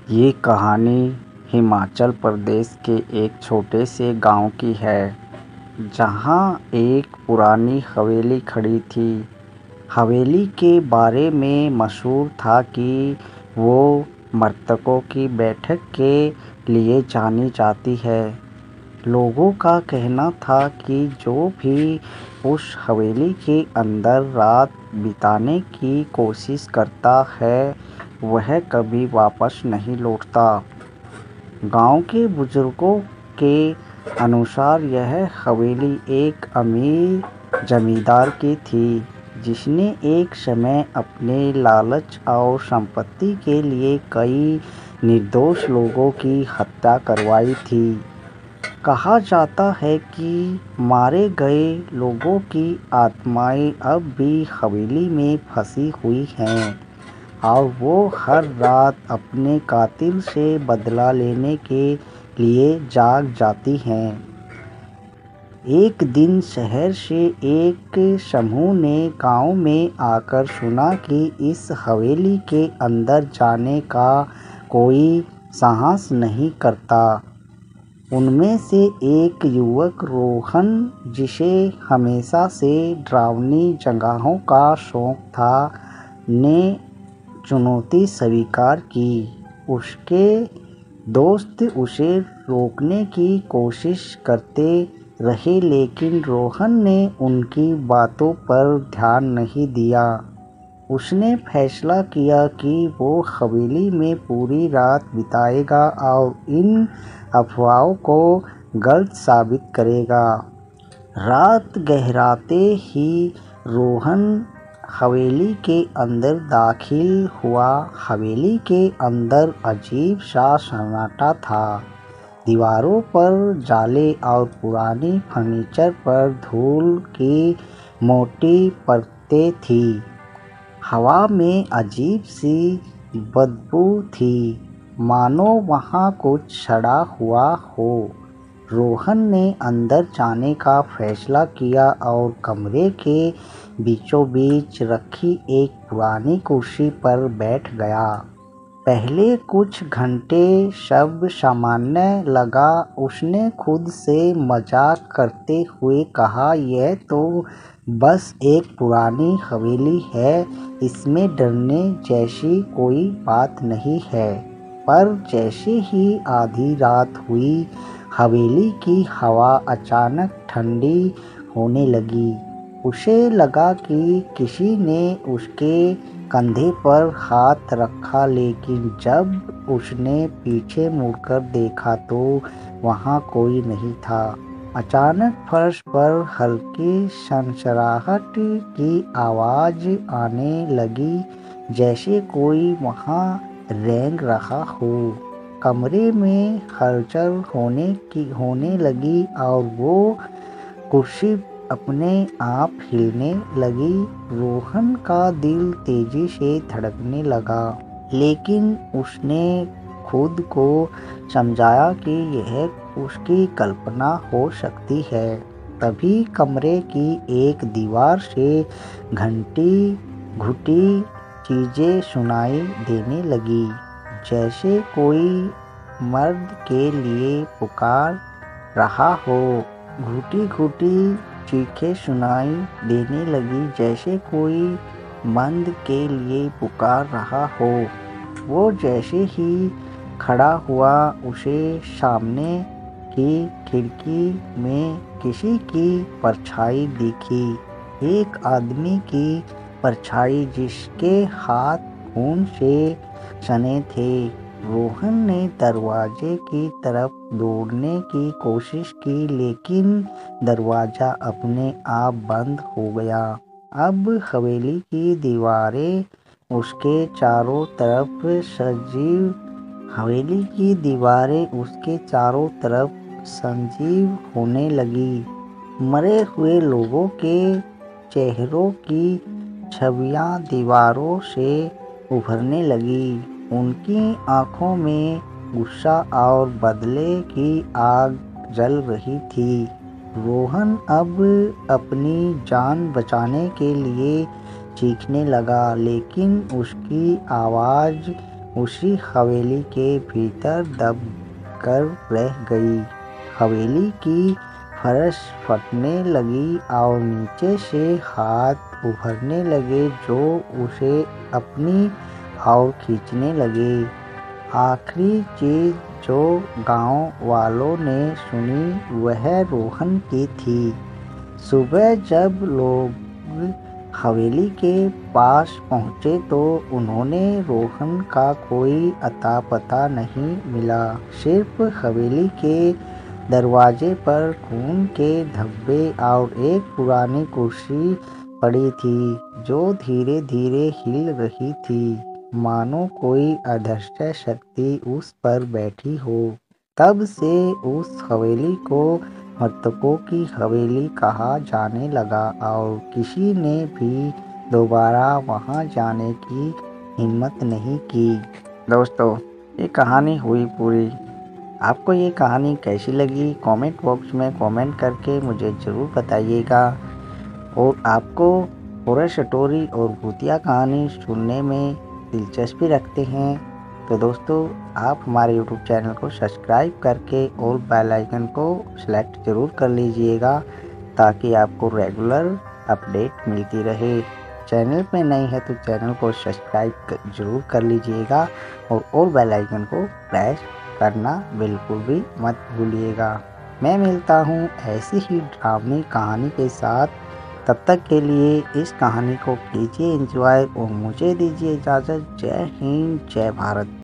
ये कहानी हिमाचल प्रदेश के एक छोटे से गांव की है, जहां एक पुरानी हवेली खड़ी थी। हवेली के बारे में मशहूर था कि वो मृतकों की बैठक के लिए जानी जाती है। लोगों का कहना था कि जो भी उस हवेली के अंदर रात बिताने की कोशिश करता है, वह कभी वापस नहीं लौटता। गांव के बुजुर्गों के अनुसार यह हवेली एक अमीर जमींदार की थी, जिसने एक समय अपने लालच और संपत्ति के लिए कई निर्दोष लोगों की हत्या करवाई थी। कहा जाता है कि मारे गए लोगों की आत्माएं अब भी हवेली में फंसी हुई हैं और वो हर रात अपने कातिल से बदला लेने के लिए जाग जाती हैं। एक दिन शहर से एक समूह ने गांव में आकर सुना कि इस हवेली के अंदर जाने का कोई साहस नहीं करता। उनमें से एक युवक रोहन, जिसे हमेशा से डरावनी जगहों का शौक था, ने चुनौती स्वीकार की। उसके दोस्त उसे रोकने की कोशिश करते रहे, लेकिन रोहन ने उनकी बातों पर ध्यान नहीं दिया। उसने फैसला किया कि वो हवेली में पूरी रात बिताएगा और इन अफवाहों को गलत साबित करेगा। रात गहराते ही रोहन हवेली के अंदर दाखिल हुआ। हवेली के अंदर अजीब सा सन्नाटा था। दीवारों पर जाले और पुरानी फर्नीचर पर धूल की मोटी परतें थी। हवा में अजीब सी बदबू थी, मानो वहाँ कुछ सड़ा हुआ हो। रोहन ने अंदर जाने का फैसला किया और कमरे के बीचों बीच रखी एक पुरानी कुर्सी पर बैठ गया। पहले कुछ घंटे सब सामान्य लगा। उसने खुद से मजाक करते हुए कहा, यह तो बस एक पुरानी हवेली है, इसमें डरने जैसी कोई बात नहीं है। पर जैसे ही आधी रात हुई, हवेली की हवा अचानक ठंडी होने लगी। उसे लगा कि किसी ने उसके कंधे पर हाथ रखा, लेकिन जब उसने पीछे मुड़कर देखा तो वहाँ कोई नहीं था। अचानक फर्श पर हल्की सनसनाहट की आवाज़ आने लगी, जैसे कोई वहाँ रेंग रहा हो। कमरे में हलचल होने लगी और वो कुर्सी अपने आप हिलने लगी। रोहन का दिल तेजी से धड़कने लगा, लेकिन उसने खुद को समझाया कि यह उसकी कल्पना हो सकती है। तभी कमरे की एक दीवार से घंटी घुटी चीज़ें सुनाई देने लगी, जैसे कोई मर्द के लिए पुकार रहा हो। घुटी घुटी चीखें सुनाई देने लगी, जैसे कोई मंद के लिए पुकार रहा हो। वो जैसे ही खड़ा हुआ, उसे सामने की खिड़की में किसी की परछाई दिखी। एक आदमी की परछाई, जिसके हाथ खून से सने थे। रोहन ने दरवाजे की तरफ दौड़ने की कोशिश की, लेकिन दरवाज़ा अपने आप बंद हो गया। अब हवेली की दीवारें उसके चारों तरफ संजीव होने लगी। मरे हुए लोगों के चेहरों की छवियां दीवारों से उभरने लगी। उनकी आंखों में गुस्सा और बदले की आग जल रही थी। रोहन अब अपनी जान बचाने के लिए चीखने लगा, लेकिन उसकी आवाज़ उसी हवेली के भीतर दब कर रह गई। हवेली की फर्श फटने लगी और नीचे से हाथ उभरने लगे जो उसे अपनी ओर खींचने लगे। आखिरी चीज जो गांव वालों ने सुनी वह रोहन की थी। सुबह जब लोग हवेली के पास पहुंचे तो उन्होंने रोहन का कोई अता पता नहीं मिला। सिर्फ हवेली के दरवाजे पर खून के धब्बे और एक पुरानी कुर्सी पड़ी थी जो धीरे धीरे हिल रही थी, मानो कोई अदृश्य शक्ति उस पर बैठी हो। तब से उस हवेली को मृतकों की हवेली कहा जाने लगा और किसी ने भी दोबारा वहां जाने की हिम्मत नहीं की। दोस्तों, ये कहानी हुई पूरी। आपको ये कहानी कैसी लगी कमेंट बॉक्स में कमेंट करके मुझे ज़रूर बताइएगा। और आपको हॉरर स्टोरी और भूतिया कहानी सुनने में दिलचस्पी रखते हैं तो दोस्तों आप हमारे YouTube चैनल को सब्सक्राइब करके और बेल आइकन को सेलेक्ट ज़रूर कर लीजिएगा ताकि आपको रेगुलर अपडेट मिलती रहे। चैनल पे नए हैं तो चैनल को सब्सक्राइब ज़रूर कर लीजिएगा और बेल आइकन को प्रेस करना बिल्कुल भी मत भूलिएगा। मैं मिलता हूँ ऐसी ही ड्रावनी कहानी के साथ। तब तक के लिए इस कहानी को कीजिए एंजॉय और मुझे दीजिए इजाज़त। जय हिंद, जय भारत।